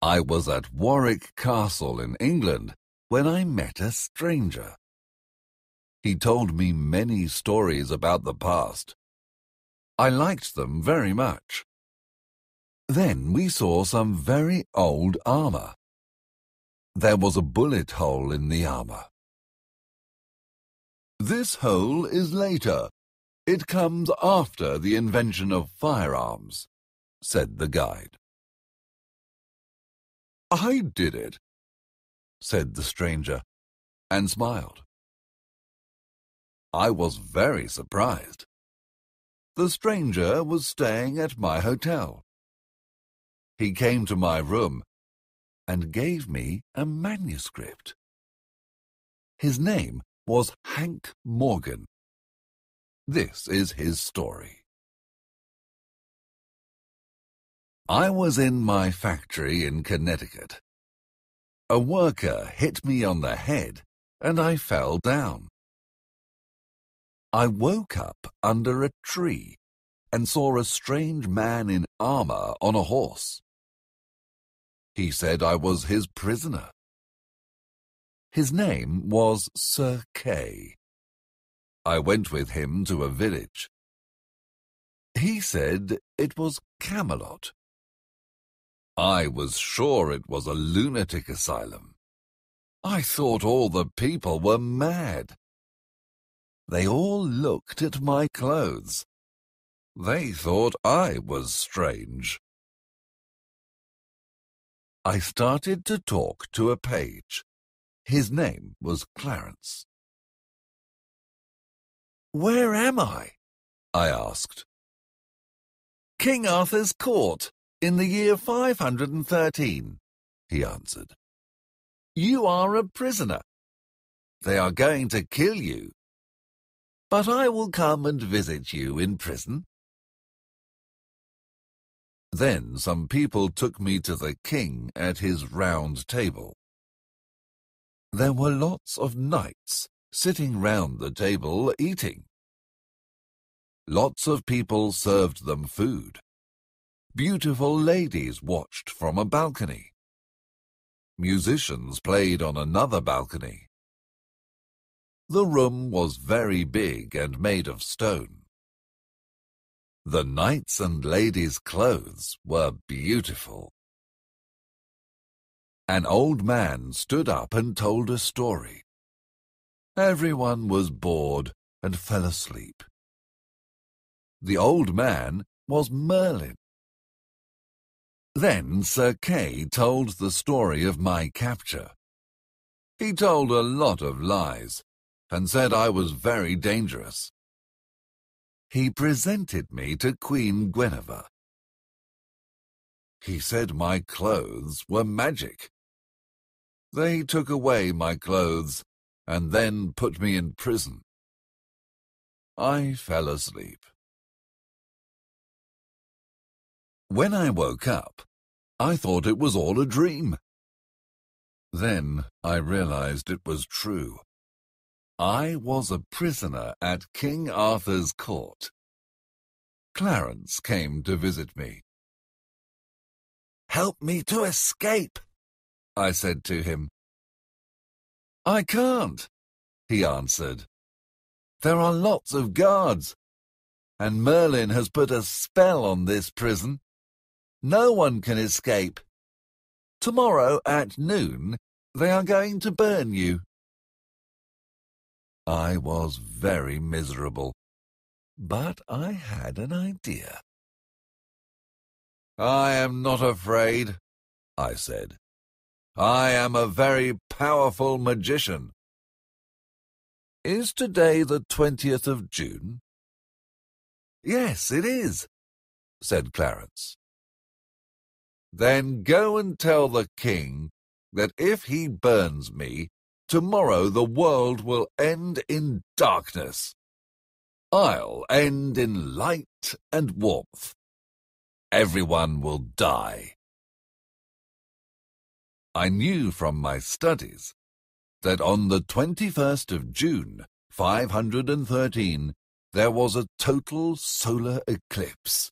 I was at Warwick Castle in England when I met a stranger. He told me many stories about the past. I liked them very much. Then we saw some very old armor. There was a bullet hole in the armor. "This hole is later. It comes after the invention of firearms," said the guide. "I did it," said the stranger, and smiled. I was very surprised. The stranger was staying at my hotel. He came to my room and gave me a manuscript. His name was Hank Morgan. This is his story. I was in my factory in Connecticut. A worker hit me on the head and I fell down. I woke up under a tree and saw a strange man in armor on a horse. He said I was his prisoner. His name was Sir Kay. I went with him to a village. He said it was Camelot. I was sure it was a lunatic asylum. I thought all the people were mad. They all looked at my clothes. They thought I was strange. I started to talk to a page. His name was Clarence. "Where am I?" I asked. "King Arthur's court, in the year 513, he answered. "You are a prisoner. They are going to kill you. But I will come and visit you in prison." Then some people took me to the king at his round table. There were lots of knights sitting round the table eating. Lots of people served them food. Beautiful ladies watched from a balcony. Musicians played on another balcony. The room was very big and made of stone. The knights' and ladies' clothes were beautiful. An old man stood up and told a story. Everyone was bored and fell asleep. The old man was Merlin. Then Sir Kay told the story of my capture. He told a lot of lies and said I was very dangerous. He presented me to Queen Guinevere. He said my clothes were magic. They took away my clothes and then put me in prison. I fell asleep. When I woke up, I thought it was all a dream. Then I realized it was true. I was a prisoner at King Arthur's court. Clarence came to visit me. "Help me to escape," I said to him. "I can't," he answered. "There are lots of guards, and Merlin has put a spell on this prison. No one can escape. Tomorrow at noon, they are going to burn you." I was very miserable, but I had an idea. "I am not afraid," I said. "I am a very powerful magician." "Is today the 20th of June?" "Yes, it is," said Clarence. "Then go and tell the king that if he burns me, tomorrow the world will end in darkness. I'll end in light and warmth. Everyone will die." I knew from my studies that on the 21st of June, 513, there was a total solar eclipse.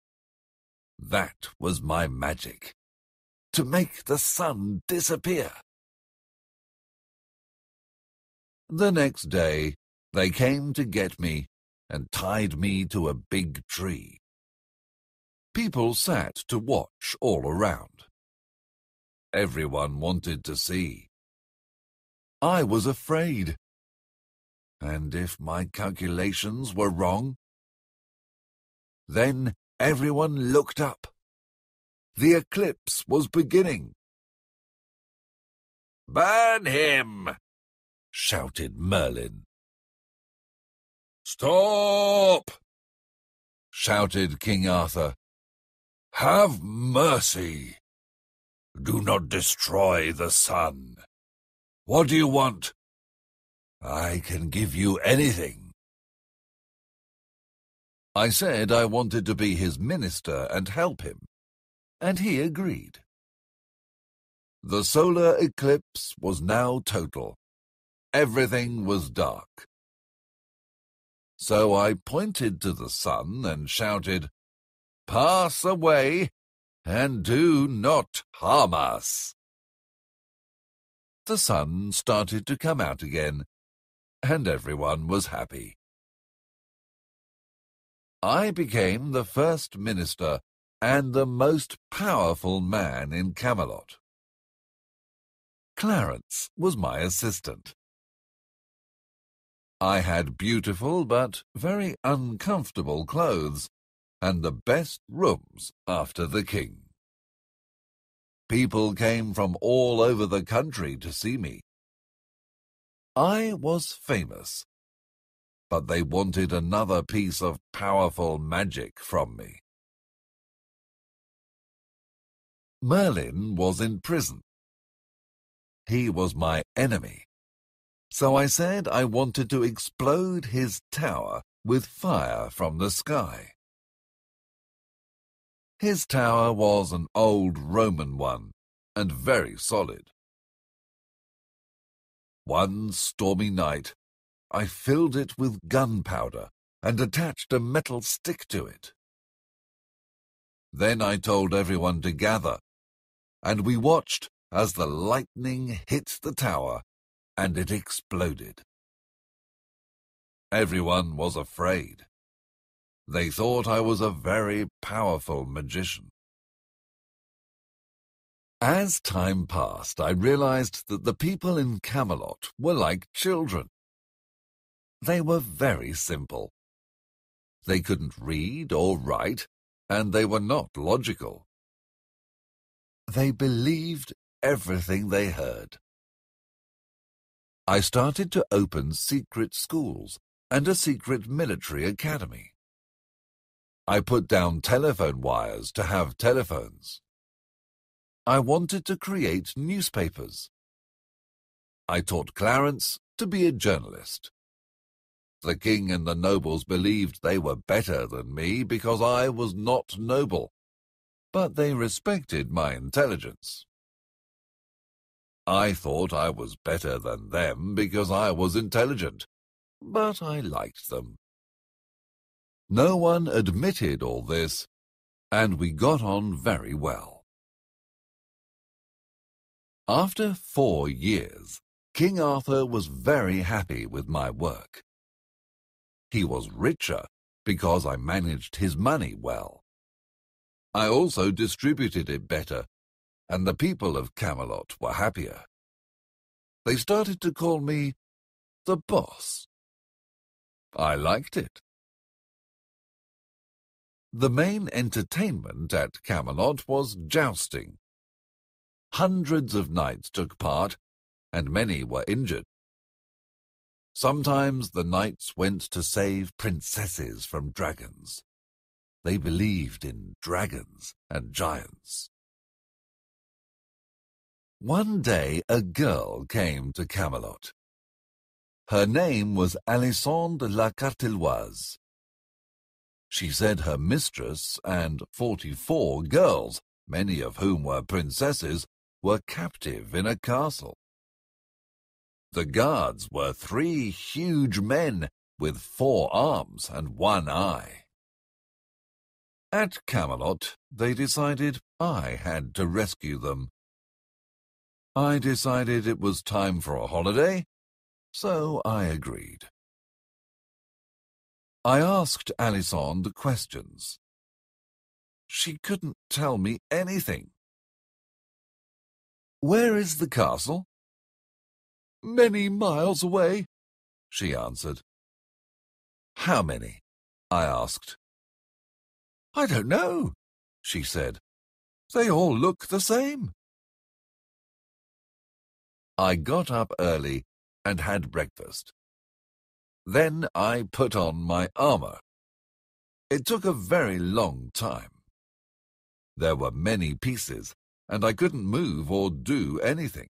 That was my magic. to make the sun disappear. The next day, they came to get me and tied me to a big tree. People sat to watch all around. Everyone wanted to see. I was afraid. And if my calculations were wrong? Then everyone looked up. The eclipse was beginning. "Burn him!" shouted Merlin. "Stop!" shouted King Arthur. "Have mercy! Do not destroy the sun. What do you want? I can give you anything." I said I wanted to be his minister and help him, and he agreed. The solar eclipse was now total. Everything was dark. So I pointed to the sun and shouted, "Pass away, and do not harm us." The sun started to come out again, and everyone was happy. I became the first minister and the most powerful man in Camelot. Clarence was my assistant. I had beautiful but very uncomfortable clothes and the best rooms after the king. People came from all over the country to see me. I was famous, but they wanted another piece of powerful magic from me. Merlin was in prison. He was my enemy, so I said I wanted to explode his tower with fire from the sky. His tower was an old Roman one, and very solid. One stormy night, I filled it with gunpowder and attached a metal stick to it. Then I told everyone to gather, and we watched as the lightning hit the tower and it exploded. Everyone was afraid. They thought I was a very powerful magician. As time passed, I realized that the people in Camelot were like children. They were very simple. They couldn't read or write, and they were not logical. They believed everything they heard. I started to open secret schools and a secret military academy. I put down telephone wires to have telephones. I wanted to create newspapers. I taught Clarence to be a journalist. The king and the nobles believed they were better than me because I was not noble, but they respected my intelligence. I thought I was better than them because I was intelligent, but I liked them. No one admitted all this, and we got on very well. After 4 years, King Arthur was very happy with my work. He was richer because I managed his money well. I also distributed it better, and the people of Camelot were happier. They started to call me the boss. I liked it. The main entertainment at Camelot was jousting. Hundreds of knights took part, and many were injured. Sometimes the knights went to save princesses from dragons. They believed in dragons and giants. One day a girl came to Camelot. Her name was Alysande la Carteloise. She said her mistress and 44 girls, many of whom were princesses, were captive in a castle. The guards were 3 huge men with 4 arms and 1 eye. At Camelot, they decided I had to rescue them. I decided it was time for a holiday, so I agreed. I asked Alisande questions. She couldn't tell me anything. "Where is the castle?" "Many miles away," she answered. "How many?" I asked. "I don't know," she said. "They all look the same." I got up early and had breakfast. Then I put on my armor. It took a very long time. There were many pieces, and I couldn't move or do anything.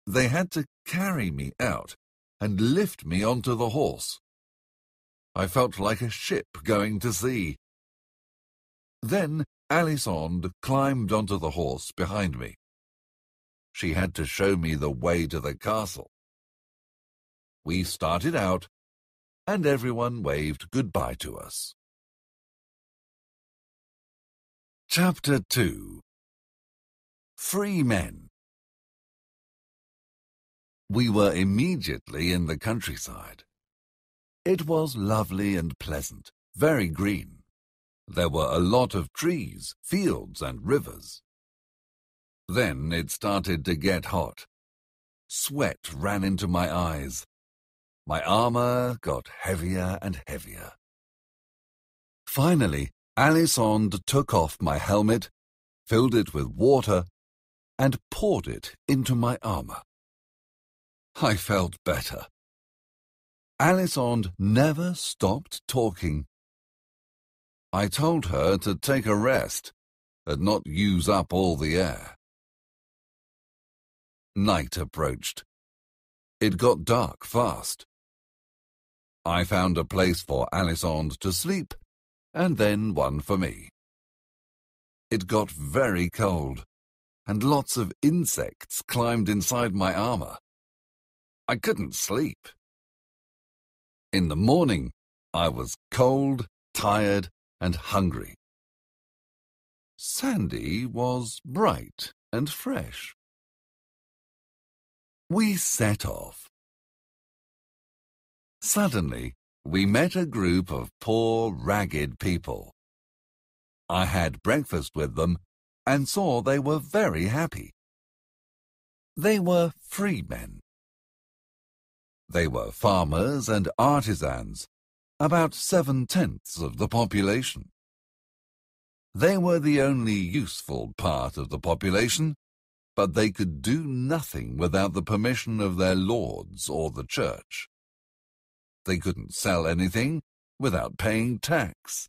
They had to carry me out and lift me onto the horse. I felt like a ship going to sea. Then Alisande climbed onto the horse behind me. She had to show me the way to the castle. We started out, and everyone waved goodbye to us. Chapter 2. Free Men. We were immediately in the countryside. It was lovely and pleasant, very green. There were a lot of trees, fields, and rivers. Then it started to get hot. Sweat ran into my eyes. My armor got heavier and heavier. Finally, Alisande took off my helmet, filled it with water, and poured it into my armor. I felt better. Alisande never stopped talking. I told her to take a rest and not use up all the air. Night approached. It got dark fast. I found a place for Alisande to sleep, and then one for me. It got very cold, and lots of insects climbed inside my armor. I couldn't sleep. In the morning, I was cold, tired, and hungry. Sandy was bright and fresh. We set off. Suddenly, we met a group of poor, ragged people. I had breakfast with them and saw they were very happy. They were free men. They were farmers and artisans, about 7/10 of the population. They were the only useful part of the population, but they could do nothing without the permission of their lords or the church. They couldn't sell anything without paying tax.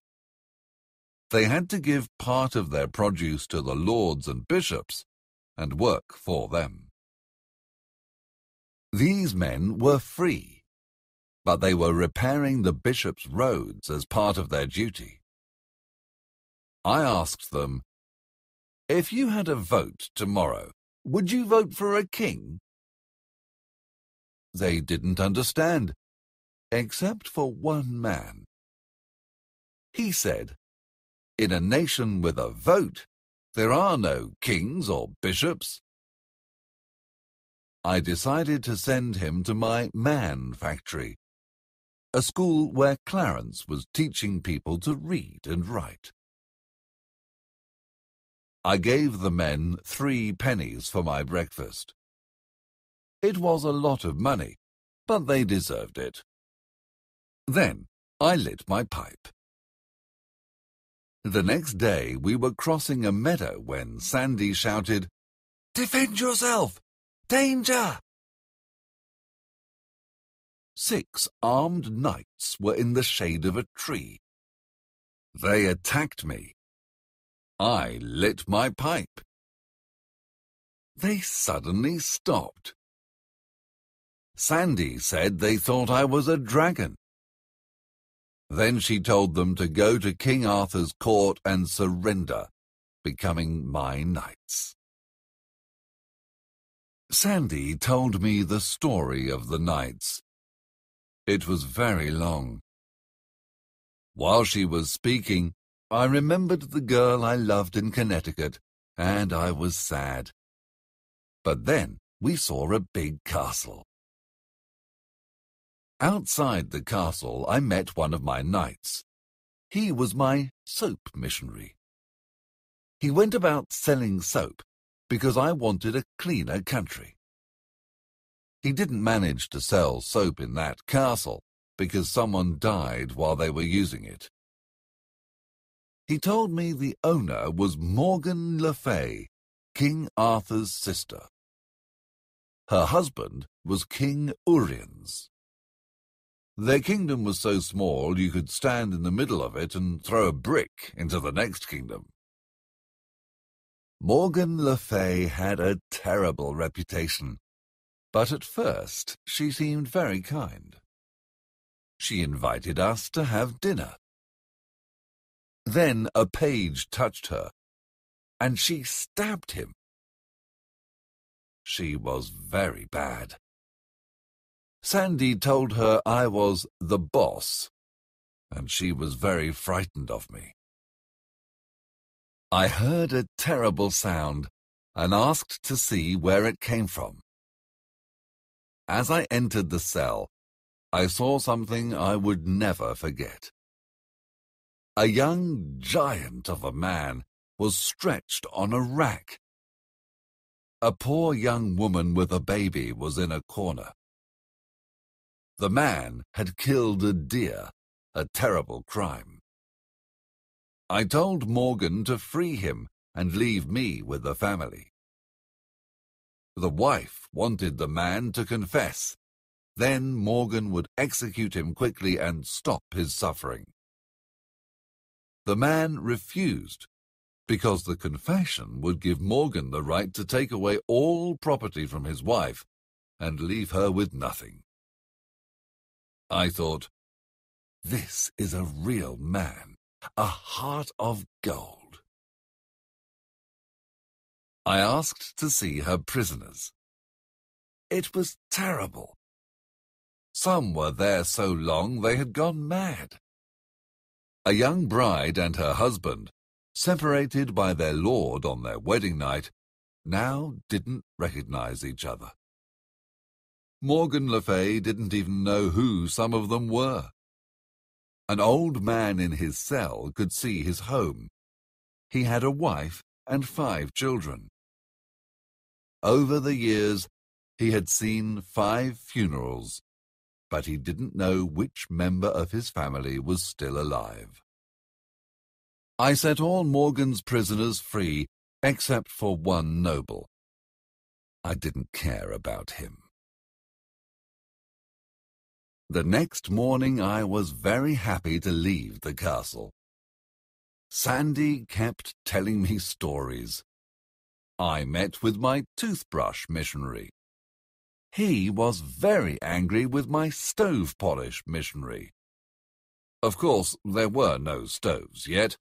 They had to give part of their produce to the lords and bishops and work for them. These men were free, but they were repairing the bishop's roads as part of their duty. I asked them, "If you had a vote tomorrow, would you vote for a king?" They didn't understand, except for one man. He said, "In a nation with a vote, there are no kings or bishops." I decided to send him to my Man Factory, a school where Clarence was teaching people to read and write. I gave the men 3 pennies for my breakfast. It was a lot of money, but they deserved it. Then I lit my pipe. The next day we were crossing a meadow when Sandy shouted, "Defend yourself! Danger!" 6 armed knights were in the shade of a tree. They attacked me. I lit my pipe. They suddenly stopped. Sandy said they thought I was a dragon. Then she told them to go to King Arthur's court and surrender, becoming my knights. Sandy told me the story of the knights. It was very long. While she was speaking, I remembered the girl I loved in Connecticut, and I was sad. But then we saw a big castle. Outside the castle, I met one of my knights. He was my soap missionary. He went about selling soap because I wanted a cleaner country. He didn't manage to sell soap in that castle because someone died while they were using it. He told me the owner was Morgan Le Fay, King Arthur's sister. Her husband was King Uriens. Their kingdom was so small you could stand in the middle of it and throw a brick into the next kingdom. Morgan Le Fay had a terrible reputation, but at first she seemed very kind. She invited us to have dinner. Then a page touched her, and she stabbed him. She was very bad. Sandy told her I was the boss, and she was very frightened of me. I heard a terrible sound and asked to see where it came from. As I entered the cell, I saw something I would never forget. A young giant of a man was stretched on a rack. A poor young woman with a baby was in a corner. The man had killed a deer, a terrible crime. I told Morgan to free him and leave me with the family. The wife wanted the man to confess. Then Morgan would execute him quickly and stop his suffering. The man refused, because the confession would give Morgan the right to take away all property from his wife and leave her with nothing. I thought, this is a real man, a heart of gold. I asked to see her prisoners. It was terrible. Some were there so long they had gone mad. A young bride and her husband, separated by their lord on their wedding night, now didn't recognize each other. Morgan Le Fay didn't even know who some of them were. An old man in his cell could see his home. He had a wife and 5 children. Over the years, he had seen 5 funerals, but he didn't know which member of his family was still alive. I set all Morgan's prisoners free, except for one noble. I didn't care about him. The next morning I was very happy to leave the castle. Sandy kept telling me stories. I met with my toothbrush missionary. He was very angry with my stove polish missionary. Of course, there were no stoves yet,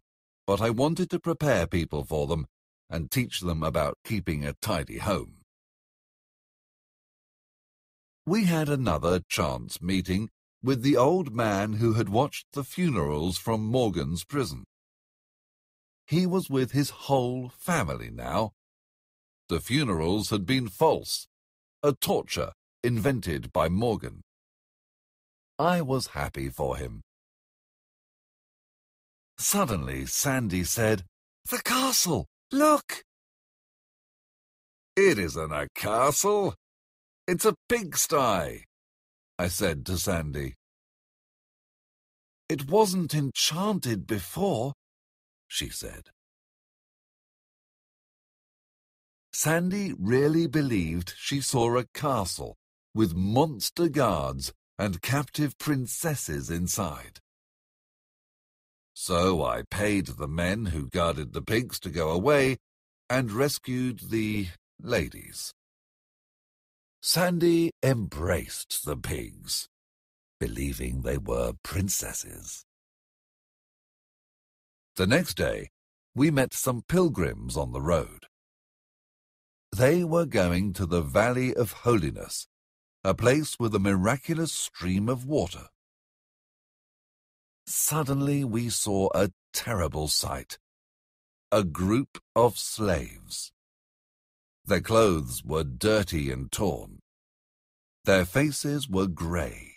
but I wanted to prepare people for them and teach them about keeping a tidy home. We had another chance meeting with the old man who had watched the funerals from Morgan's prison. He was with his whole family now. The funerals had been false, a torture invented by Morgan. I was happy for him. Suddenly Sandy said, "The castle! Look!" "It isn't a castle. It's a pigsty," I said to Sandy. "It wasn't enchanted before," she said. Sandy really believed she saw a castle with monster guards and captive princesses inside. So I paid the men who guarded the pigs to go away and rescued the ladies. Sandy embraced the pigs, believing they were princesses. The next day, we met some pilgrims on the road. They were going to the Valley of Holiness, a place with a miraculous stream of water. Suddenly we saw a terrible sight. A group of slaves. Their clothes were dirty and torn. Their faces were grey.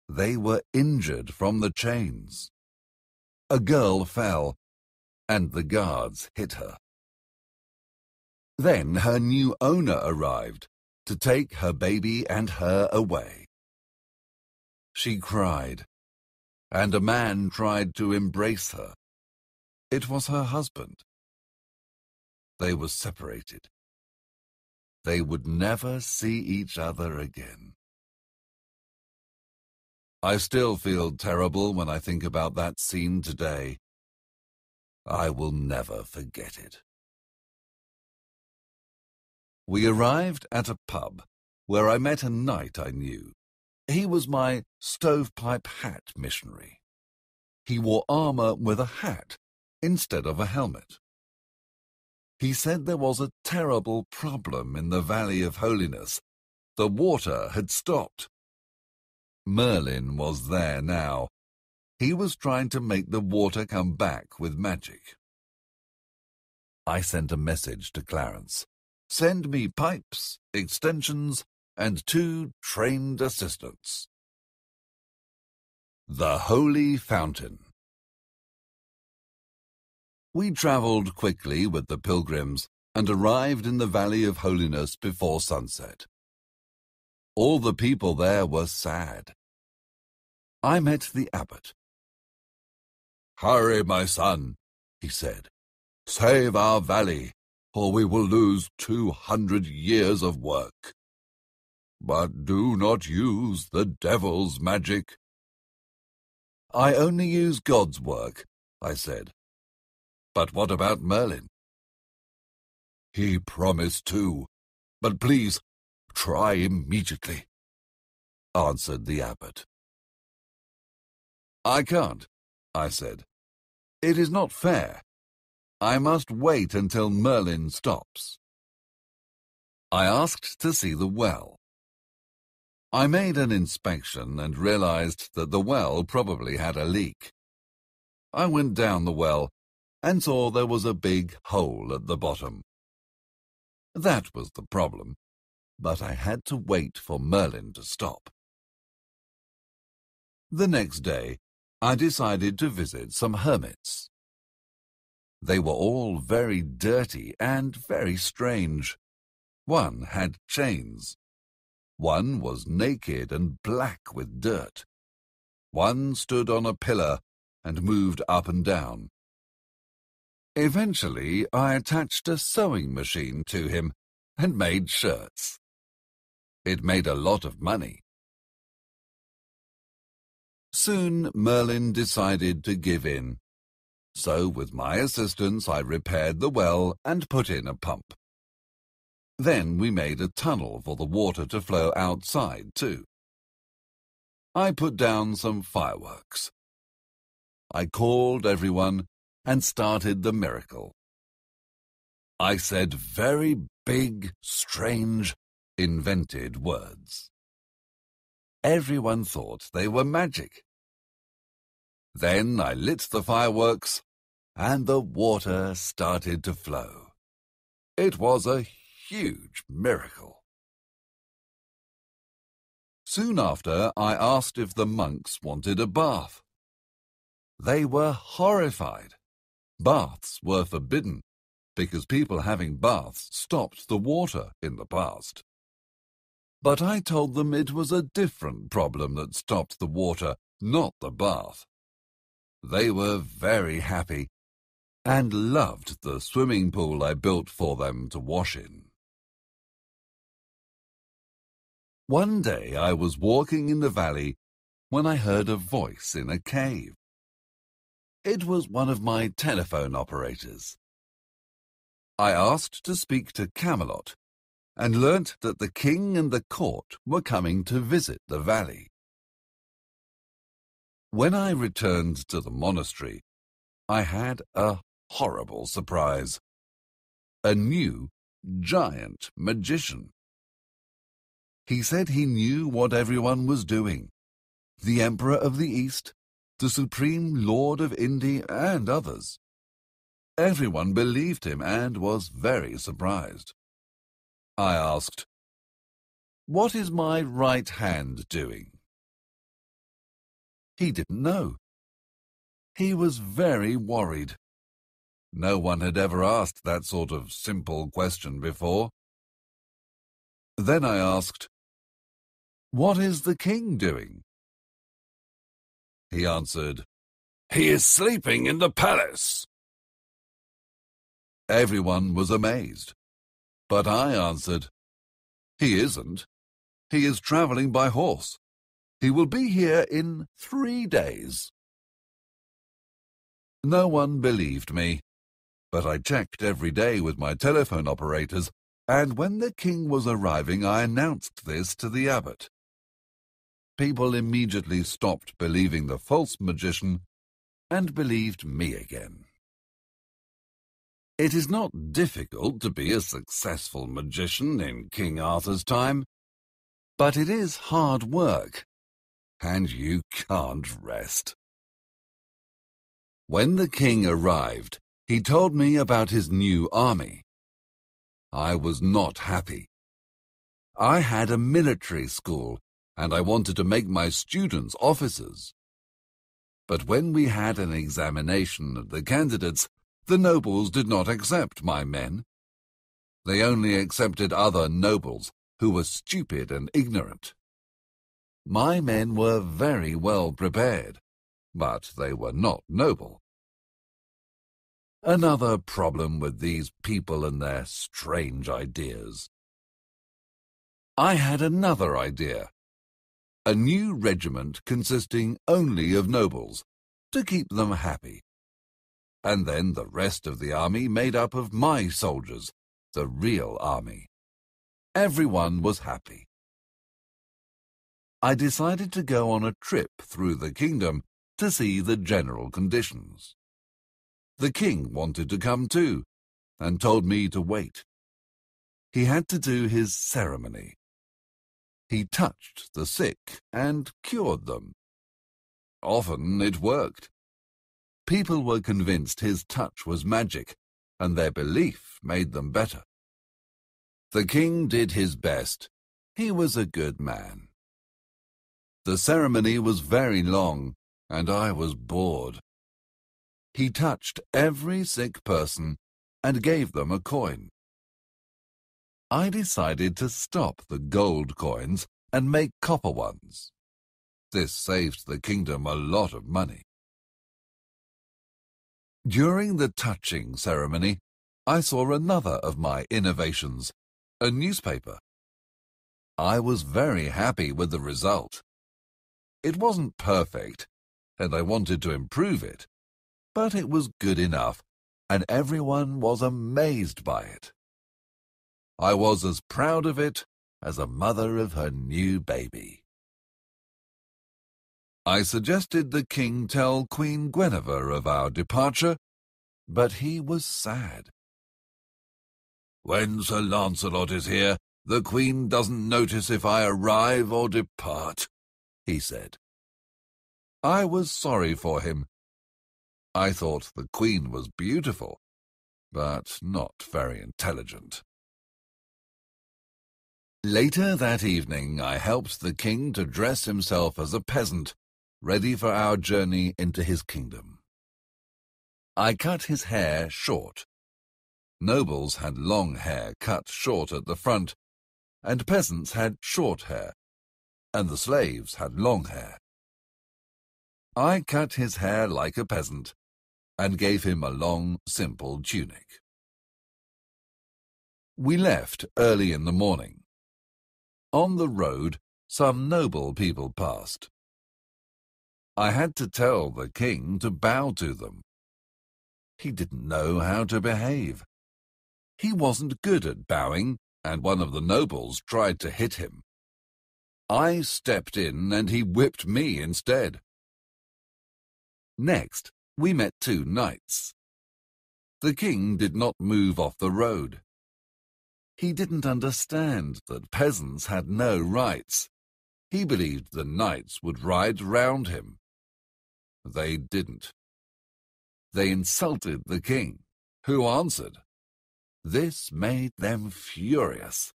They were injured from the chains. A girl fell, and the guards hit her. Then her new owner arrived to take her baby and her away. She cried, and a man tried to embrace her. It was her husband. They were separated. They would never see each other again. I still feel terrible when I think about that scene today. I will never forget it. We arrived at a pub where I met a knight I knew. He was my stovepipe hat missionary. He wore armor with a hat instead of a helmet. He said there was a terrible problem in the Valley of Holiness. The water had stopped. Merlin was there now. He was trying to make the water come back with magic. I sent a message to Clarence. Send me pipes, extensions, and 2 trained assistants. The Holy Fountain. We travelled quickly with the pilgrims and arrived in the Valley of Holiness before sunset. All the people there were sad. I met the abbot. "Hurry, my son," he said. "Save our valley, or we will lose 200 years of work. But do not use the devil's magic." "I only use God's work," I said. "But what about Merlin?" "He promised to, but please try immediately," answered the abbot. "I can't," I said. "It is not fair. I must wait until Merlin stops." I asked to see the well. I made an inspection and realized that the well probably had a leak. I went down the well and saw there was a big hole at the bottom. That was the problem, but I had to wait for Merlin to stop. The next day, I decided to visit some hermits. They were all very dirty and very strange. One had chains. One was naked and black with dirt. One stood on a pillar and moved up and down. Eventually, I attached a sewing machine to him and made shirts. It made a lot of money. Soon Merlin decided to give in. So with my assistance I repaired the well and put in a pump. Then we made a tunnel for the water to flow outside too. I put down some fireworks. I called everyone and started the miracle. I said very big, strange, invented words. Everyone thought they were magic. Then I lit the fireworks, and the water started to flow. It was a huge miracle. Soon after, I asked if the monks wanted a bath. They were horrified. Baths were forbidden, because people having baths stopped the water in the past. But I told them it was a different problem that stopped the water, not the bath. They were very happy and loved the swimming pool I built for them to wash in. One day I was walking in the valley when I heard a voice in a cave. It was one of my telephone operators. I asked to speak to Camelot and learnt that the king and the court were coming to visit the valley. When I returned to the monastery, I had a horrible surprise. A new, giant magician. He said he knew what everyone was doing. The Emperor of the East, the Supreme Lord of India, and others. Everyone believed him and was very surprised. I asked, "What is my right hand doing?" He didn't know. He was very worried. No one had ever asked that sort of simple question before. Then I asked, "What is the king doing?" He answered, "He is sleeping in the palace." Everyone was amazed, but I answered, "He isn't. He is traveling by horse. He will be here in 3 days." No one believed me, but I checked every day with my telephone operators, and when the king was arriving, I announced this to the abbot. People immediately stopped believing the false magician and believed me again. It is not difficult to be a successful magician in King Arthur's time, but it is hard work, and you can't rest. When the king arrived, he told me about his new army. I was not happy. I had a military school, and I wanted to make my students officers. But when we had an examination of the candidates, the nobles did not accept my men. They only accepted other nobles who were stupid and ignorant. My men were very well prepared, but they were not noble. Another problem with these people and their strange ideas. I had another idea. A new regiment consisting only of nobles, to keep them happy. And then the rest of the army made up of my soldiers, the real army. Everyone was happy. I decided to go on a trip through the kingdom to see the general conditions. The king wanted to come too, and told me to wait. He had to do his ceremony. He touched the sick and cured them. Often it worked. People were convinced his touch was magic, and their belief made them better. The king did his best. He was a good man. The ceremony was very long, and I was bored. He touched every sick person and gave them a coin. I decided to stop the gold coins and make copper ones. This saved the kingdom a lot of money. During the touching ceremony, I saw another of my innovations, a newspaper. I was very happy with the result. It wasn't perfect, and I wanted to improve it, but it was good enough, and everyone was amazed by it. I was as proud of it as a mother of her new baby. I suggested the king tell Queen Guinevere of our departure, but he was sad. "When Sir Lancelot is here, the queen doesn't notice if I arrive or depart," he said. I was sorry for him. I thought the queen was beautiful, but not very intelligent. Later that evening, I helped the king to dress himself as a peasant, ready for our journey into his kingdom. I cut his hair short. Nobles had long hair cut short at the front, and peasants had short hair, and the slaves had long hair. I cut his hair like a peasant, and gave him a long, simple tunic. We left early in the morning. On the road, some noble people passed. I had to tell the king to bow to them. He didn't know how to behave. He wasn't good at bowing, and one of the nobles tried to hit him. I stepped in, and he whipped me instead. Next, we met 2 knights. The king did not move off the road. He didn't understand that peasants had no rights. He believed the knights would ride round him. They didn't. They insulted the king, who answered. This made them furious.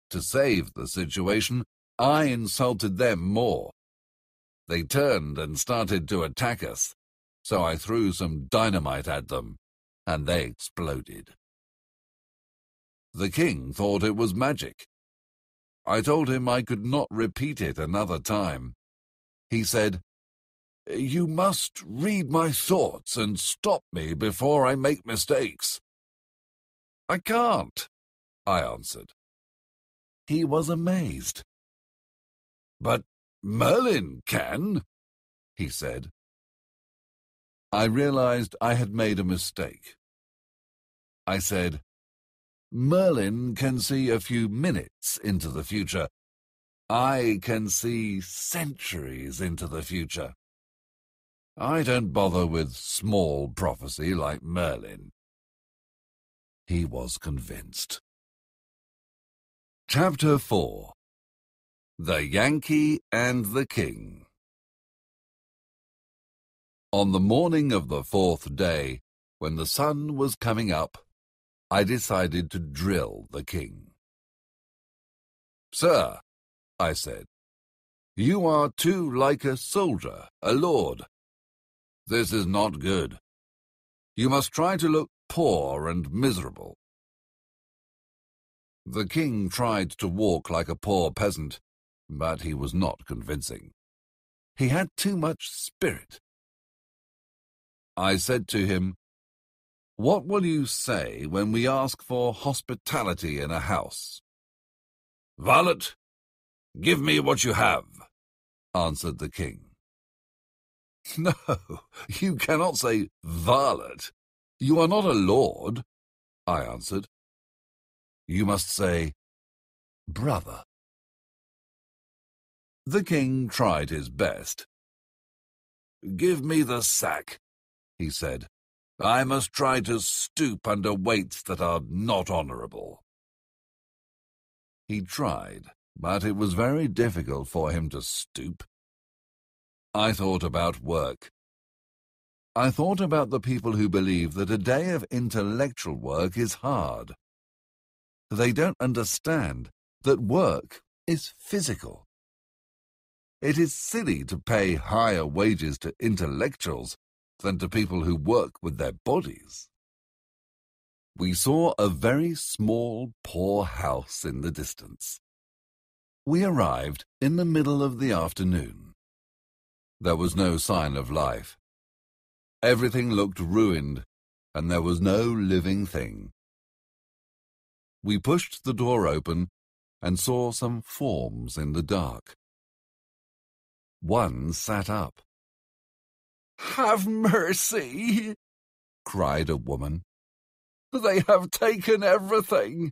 To save the situation, I insulted them more. They turned and started to attack us, so I threw some dynamite at them, and they exploded. The king thought it was magic. I told him I could not repeat it another time. He said, "You must read my thoughts and stop me before I make mistakes." "I can't," I answered. He was amazed. "But Merlin can," he said. I realized I had made a mistake. I said, "Merlin can see a few minutes into the future. I can see centuries into the future. I don't bother with small prophecy like Merlin." He was convinced. Chapter 4. The Yankee and the King. On the morning of the 4th day, when the sun was coming up, I decided to drill the king. "Sir," I said, "you are too like a soldier, a lord. This is not good. You must try to look poor and miserable." The king tried to walk like a poor peasant, but he was not convincing. He had too much spirit. I said to him, "What will you say when we ask for hospitality in a house?" "Varlet, give me what you have," answered the king. "No, you cannot say varlet. You are not a lord," I answered. "You must say brother." The king tried his best. "Give me the sack," he said. "I must try to stoop under weights that are not honorable." He tried, but it was very difficult for him to stoop. I thought about work. I thought about the people who believe that a day of intellectual work is hard. They don't understand that work is physical. It is silly to pay higher wages to intellectuals than to people who work with their bodies. We saw a very small, poor house in the distance. We arrived in the middle of the afternoon. There was no sign of life. Everything looked ruined, and there was no living thing. We pushed the door open and saw some forms in the dark. One sat up. "Have mercy!" cried a woman. "They have taken everything.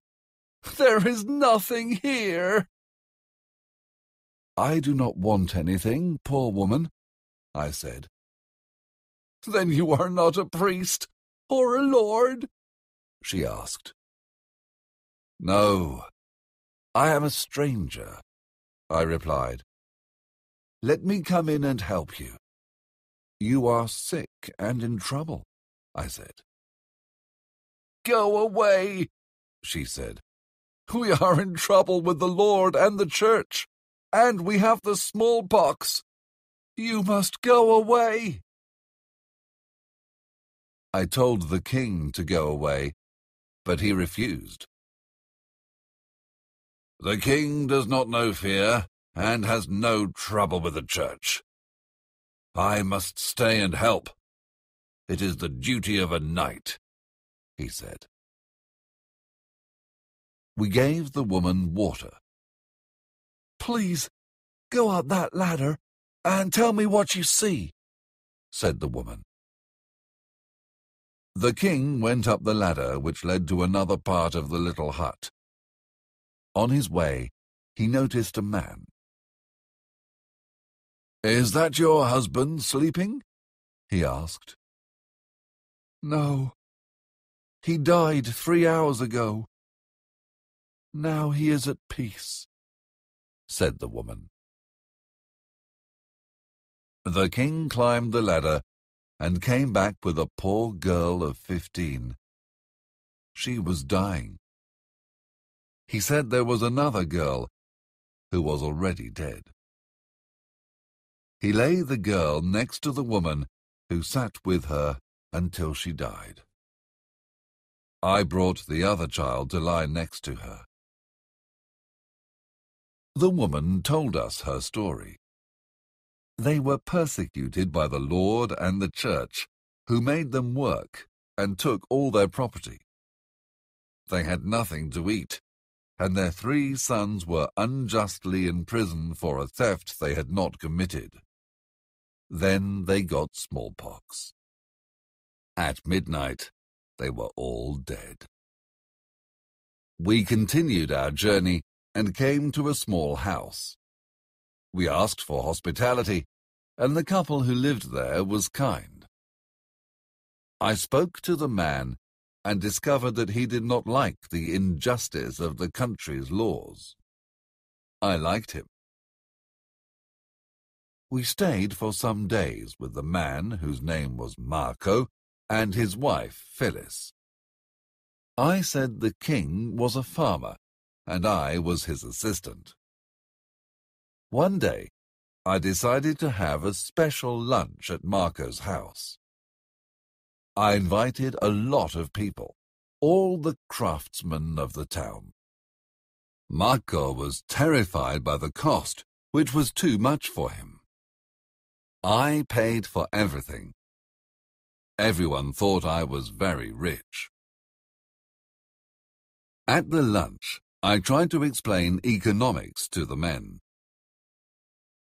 There is nothing here." "I do not want anything, poor woman," I said. "Then you are not a priest or a lord?" she asked. "No, I am a stranger," I replied. "Let me come in and help you." "You are sick and in trouble," I said. "Go away," she said. "We are in trouble with the Lord and the church, and we have the smallpox. You must go away." I told the king to go away, but he refused. "The king does not know fear and has no trouble with the church. I must stay and help. It is the duty of a knight," he said. We gave the woman water. "Please, go up that ladder and tell me what you see," said the woman. The king went up the ladder which led to another part of the little hut. On his way, he noticed a man. "Is that your husband sleeping?" he asked. "No. He died 3 hours ago. Now he is at peace," said the woman. The king climbed the ladder and came back with a poor girl of 15. She was dying. He said there was another girl who was already dead. He lay the girl next to the woman who sat with her until she died. I brought the other child to lie next to her. The woman told us her story. They were persecuted by the Lord and the church, who made them work and took all their property. They had nothing to eat, and their 3 sons were unjustly in prison for a theft they had not committed. Then they got smallpox. At midnight, they were all dead. We continued our journey and came to a small house. We asked for hospitality, and the couple who lived there was kind. I spoke to the man and discovered that he did not like the injustice of the country's laws. I liked him. We stayed for some days with the man, whose name was Marco, and his wife, Phyllis. I said the king was a farmer, and I was his assistant. One day, I decided to have a special lunch at Marco's house. I invited a lot of people, all the craftsmen of the town. Marco was terrified by the cost, which was too much for him. I paid for everything. Everyone thought I was very rich. At the lunch, I tried to explain economics to the men.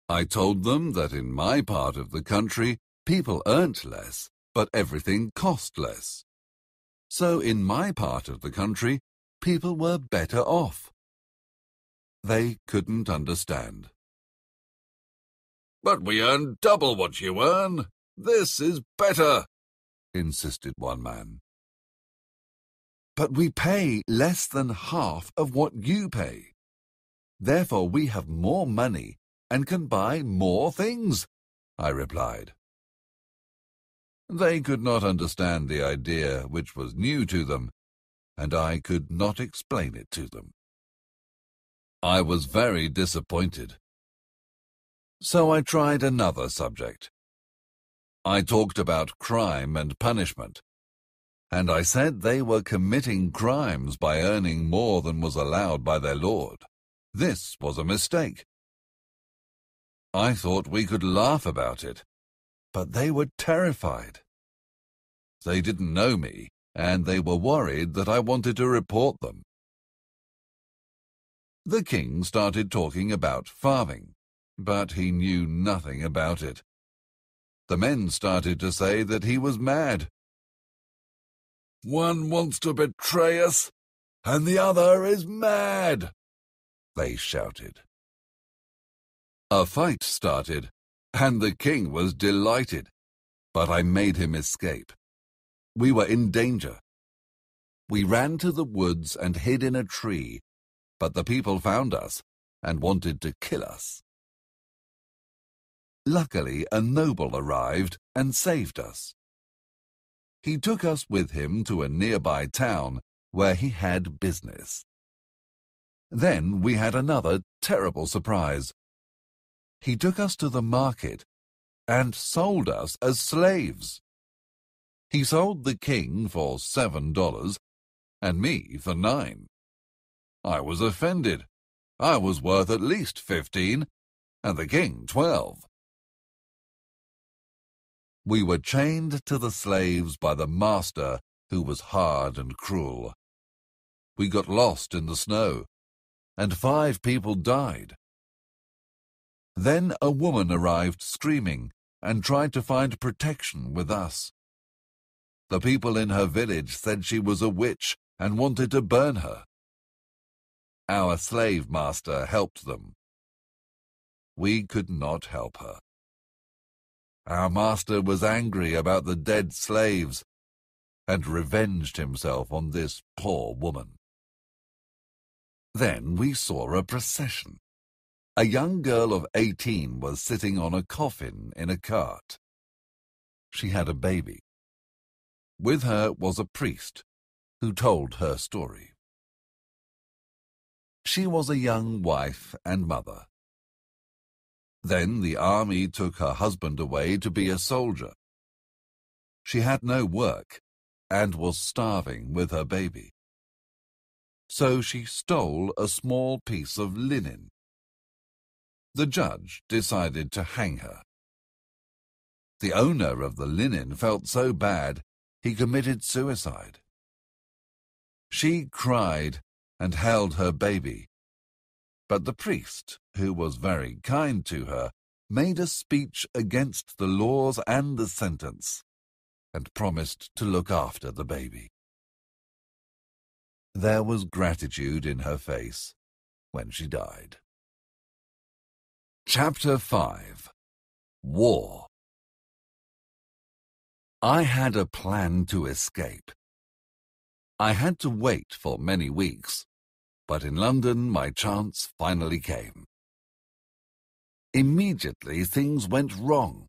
I told them that in my part of the country, people earned less, but everything cost less. So in my part of the country, people were better off. They couldn't understand. "But we earn double what you earn. This is better," insisted one man. "But we pay less than half of what you pay. Therefore we have more money and can buy more things," I replied. They could not understand the idea, which was new to them, and I could not explain it to them. I was very disappointed. So I tried another subject. I talked about crime and punishment, and I said they were committing crimes by earning more than was allowed by their lord. This was a mistake. I thought we could laugh about it, but they were terrified. They didn't know me, and they were worried that I wanted to report them. The king started talking about farming, but he knew nothing about it. The men started to say that he was mad. "One wants to betray us, and the other is mad," they shouted. A fight started, and the king was delighted, but I made him escape. We were in danger. We ran to the woods and hid in a tree, but the people found us and wanted to kill us. Luckily, a noble arrived and saved us. He took us with him to a nearby town where he had business. Then we had another terrible surprise. He took us to the market and sold us as slaves. He sold the king for $7 and me for $9. I was offended. I was worth at least 15, and the king 12. We were chained to the slaves by the master, who was hard and cruel. We got lost in the snow, and 5 people died. Then a woman arrived screaming and tried to find protection with us. The people in her village said she was a witch and wanted to burn her. Our slave master helped them. We could not help her. Our master was angry about the dead slaves and revenged himself on this poor woman. Then we saw a procession. A young girl of 18 was sitting on a coffin in a cart. She had a baby. With her was a priest who told her story. She was a young wife and mother. Then the army took her husband away to be a soldier. She had no work and was starving with her baby. So she stole a small piece of linen. The judge decided to hang her. The owner of the linen felt so bad he committed suicide. She cried and held her baby, but the priest, who was very kind to her, made a speech against the laws and the sentence, and promised to look after the baby. There was gratitude in her face when she died. Chapter 5. War. I had a plan to escape. I had to wait for many weeks, but in London my chance finally came. Immediately things went wrong.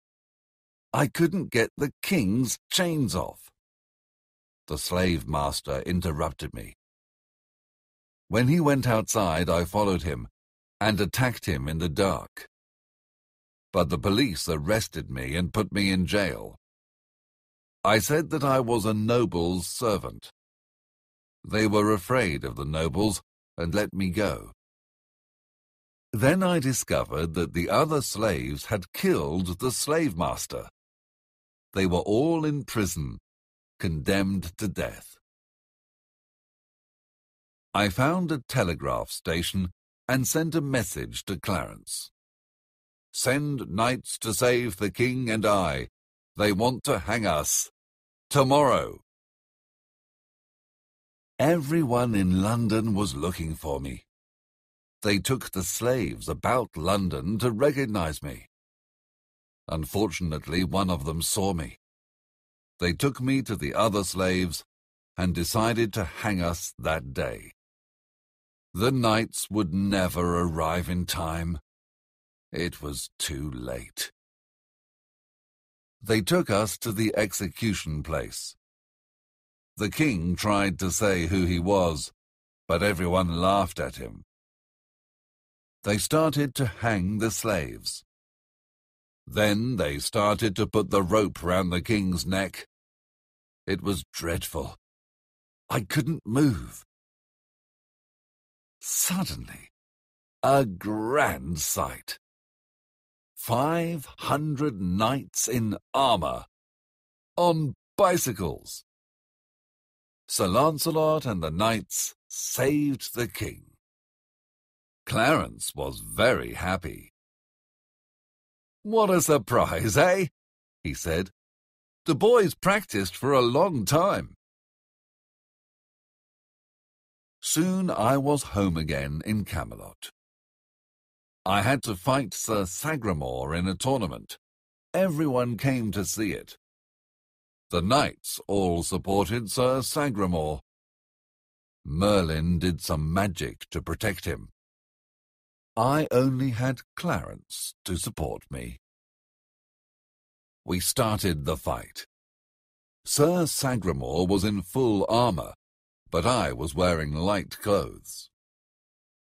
I couldn't get the king's chains off. The slave master interrupted me. When he went outside, I followed him and attacked him in the dark. But the police arrested me and put me in jail. I said that I was a noble's servant. They were afraid of the nobles and let me go. Then I discovered that the other slaves had killed the slave master. They were all in prison, condemned to death. I found a telegraph station and sent a message to Clarence. Send knights to save the king and I. They want to hang us. Tomorrow. Everyone in London was looking for me. They took the slaves about London to recognize me. Unfortunately, one of them saw me. They took me to the other slaves and decided to hang us that day. The knights would never arrive in time. It was too late. They took us to the execution place. The king tried to say who he was, but everyone laughed at him. They started to hang the slaves. Then they started to put the rope round the king's neck. It was dreadful. I couldn't move. Suddenly, a grand sight. 500 knights in armour, on bicycles. Sir Lancelot and the knights saved the king. Clarence was very happy. "What a surprise, eh?" he said. "The boys practiced for a long time." Soon I was home again in Camelot. I had to fight Sir Sagramore in a tournament. Everyone came to see it. The knights all supported Sir Sagramore. Merlin did some magic to protect him. I only had Clarence to support me. We started the fight. Sir Sagramore was in full armour, but I was wearing light clothes.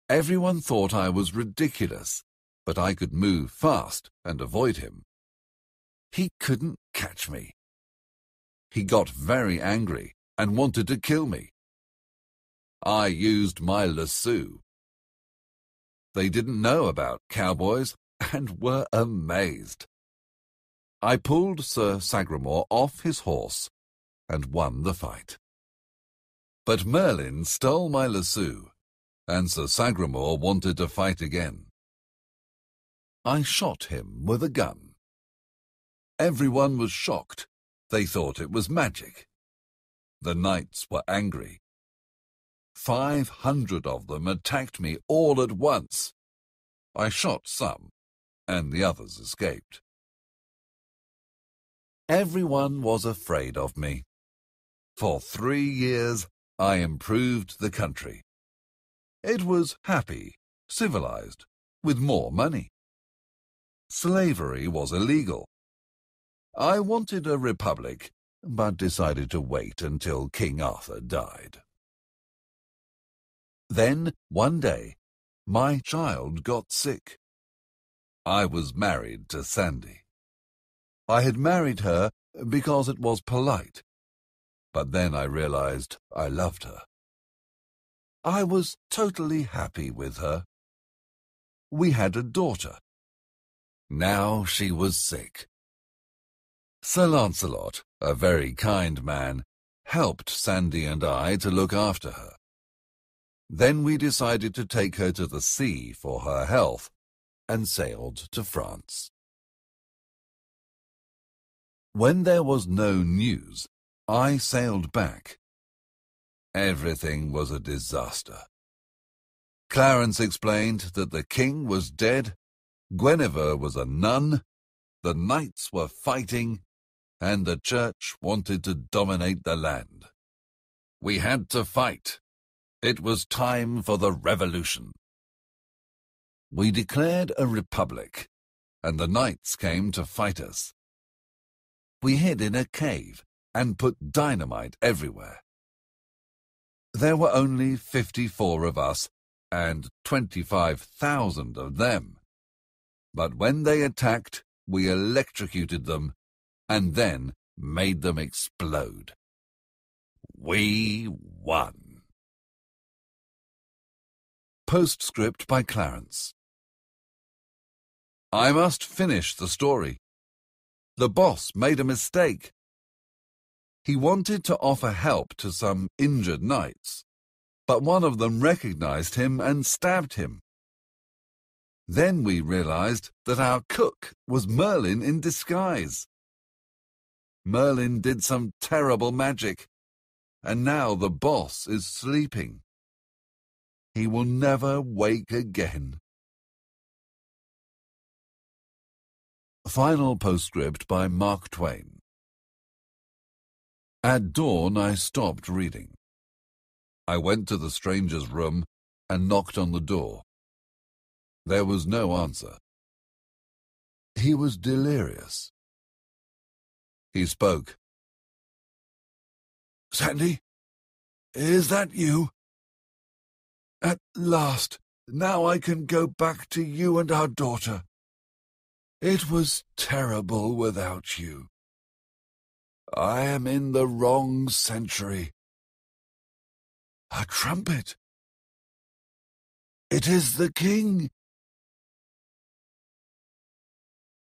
Everyone thought I was ridiculous, but I could move fast and avoid him. He couldn't catch me. He got very angry and wanted to kill me. I used my lasso. They didn't know about cowboys and were amazed. I pulled Sir Sagramore off his horse and won the fight. But Merlin stole my lasso, and Sir Sagramore wanted to fight again. I shot him with a gun. Everyone was shocked. They thought it was magic. The knights were angry. 500 of them attacked me all at once. I shot some, and the others escaped. Everyone was afraid of me. For 3 years, I improved the country. It was happy, civilized, with more money. Slavery was illegal. I wanted a republic, but decided to wait until King Arthur died. Then, one day, my child got sick. I was married to Sandy. I had married her because it was polite, but then I realized I loved her. I was totally happy with her. We had a daughter. Now she was sick. Sir Lancelot, a very kind man, helped Sandy and I to look after her. Then we decided to take her to the sea for her health and sailed to France. When there was no news, I sailed back. Everything was a disaster. Clarence explained that the king was dead, Guinevere was a nun, the knights were fighting, and the church wanted to dominate the land. We had to fight. It was time for the revolution. We declared a republic, and the knights came to fight us. We hid in a cave and put dynamite everywhere. There were only 54 of us and 25,000 of them. But when they attacked, we electrocuted them and then made them explode. We won. Postscript by Clarence. I must finish the story. The boss made a mistake. He wanted to offer help to some injured knights, but one of them recognized him and stabbed him. Then we realized that our cook was Merlin in disguise. Merlin did some terrible magic, and now the boss is sleeping. He will never wake again. Final postscript by Mark Twain. At dawn I stopped reading. I went to the stranger's room and knocked on the door. There was no answer. He was delirious. He spoke. "Sandy, is that you? At last, now I can go back to you and our daughter. It was terrible without you. I am in the wrong century. A trumpet. It is the king."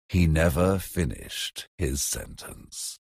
He never finished his sentence.